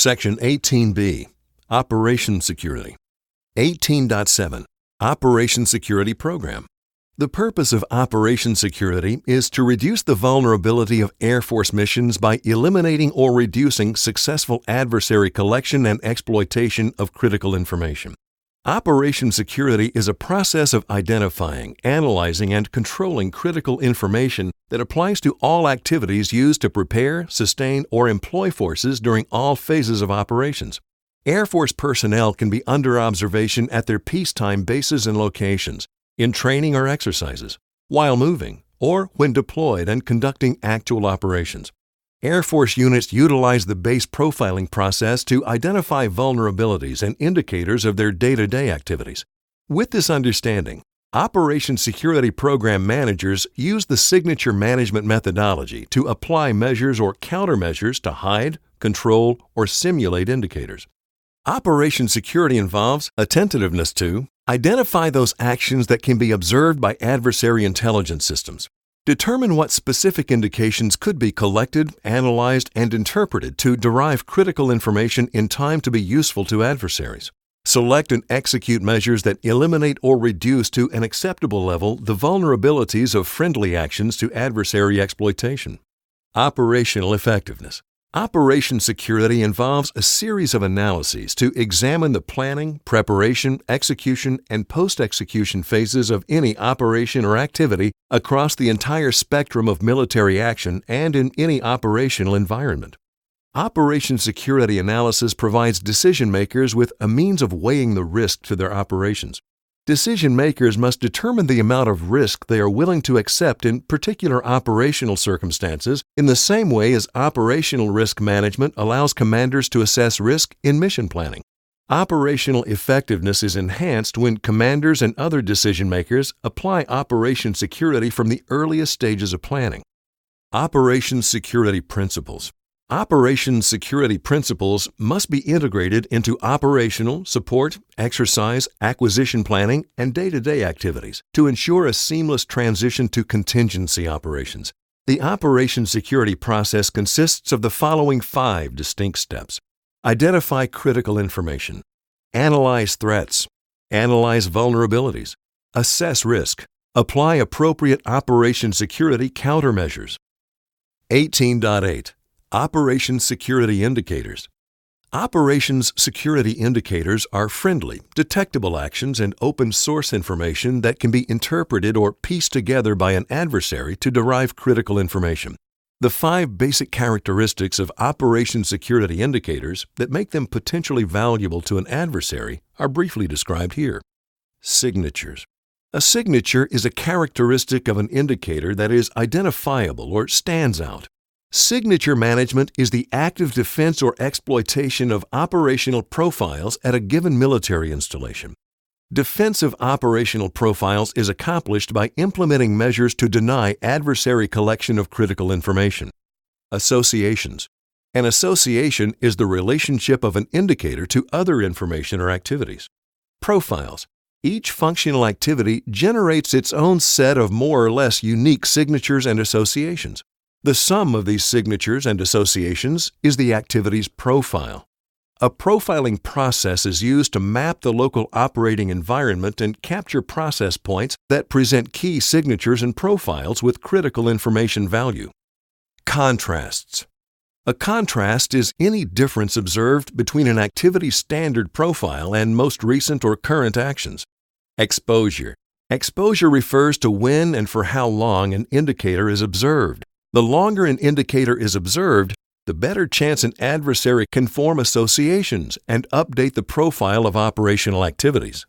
Section 18B, Operation Security. 18.7, Operation Security Program. The purpose of Operation Security is to reduce the vulnerability of Air Force missions by eliminating or reducing successful adversary collection and exploitation of critical information. Operation Security is a process of identifying, analyzing, and controlling critical information that applies to all activities used to prepare, sustain, or employ forces during all phases of operations. Air Force personnel can be under observation at their peacetime bases and locations, in training or exercises, while moving, or when deployed and conducting actual operations. Air Force units utilize the base profiling process to identify vulnerabilities and indicators of their day-to-day activities. With this understanding, Operation Security Program managers use the signature management methodology to apply measures or countermeasures to hide, control, or simulate indicators. Operation Security involves attentiveness to identify those actions that can be observed by adversary intelligence systems. Determine what specific indications could be collected, analyzed, and interpreted to derive critical information in time to be useful to adversaries. Select and execute measures that eliminate or reduce to an acceptable level the vulnerabilities of friendly actions to adversary exploitation. Operational effectiveness. Operation Security involves a series of analyses to examine the planning, preparation, execution, and post-execution phases of any operation or activity across the entire spectrum of military action and in any operational environment. Operation Security analysis provides decision-makers with a means of weighing the risk to their operations. Decision-makers must determine the amount of risk they are willing to accept in particular operational circumstances in the same way as operational risk management allows commanders to assess risk in mission planning. Operational effectiveness is enhanced when commanders and other decision-makers apply Operation Security from the earliest stages of planning. Operation Security Principles. Operation Security Principles must be integrated into operational, support, exercise, acquisition planning, and day-to-day activities to ensure a seamless transition to contingency operations. The Operation Security process consists of the following 5 distinct steps. Identify critical information. Analyze threats. Analyze vulnerabilities. Assess risk. Apply appropriate Operation Security countermeasures. 18.8. Operation Security Indicators. Operations Security Indicators are friendly, detectable actions and open-source information that can be interpreted or pieced together by an adversary to derive critical information. The 5 basic characteristics of Operation Security Indicators that make them potentially valuable to an adversary are briefly described here. Signatures. A signature is a characteristic of an indicator that is identifiable or stands out. Signature management is the active defense or exploitation of operational profiles at a given military installation. Defensive operational profiles is accomplished by implementing measures to deny adversary collection of critical information. Associations. An association is the relationship of an indicator to other information or activities. Profiles. Each functional activity generates its own set of more or less unique signatures and associations. The sum of these signatures and associations is the activity's profile. A profiling process is used to map the local operating environment and capture process points that present key signatures and profiles with critical information value. Contrasts. A contrast is any difference observed between an activity's standard profile and most recent or current actions. Exposure. Exposure refers to when and for how long an indicator is observed. The longer an indicator is observed, the better chance an adversary can form associations and update the profile of operational activities.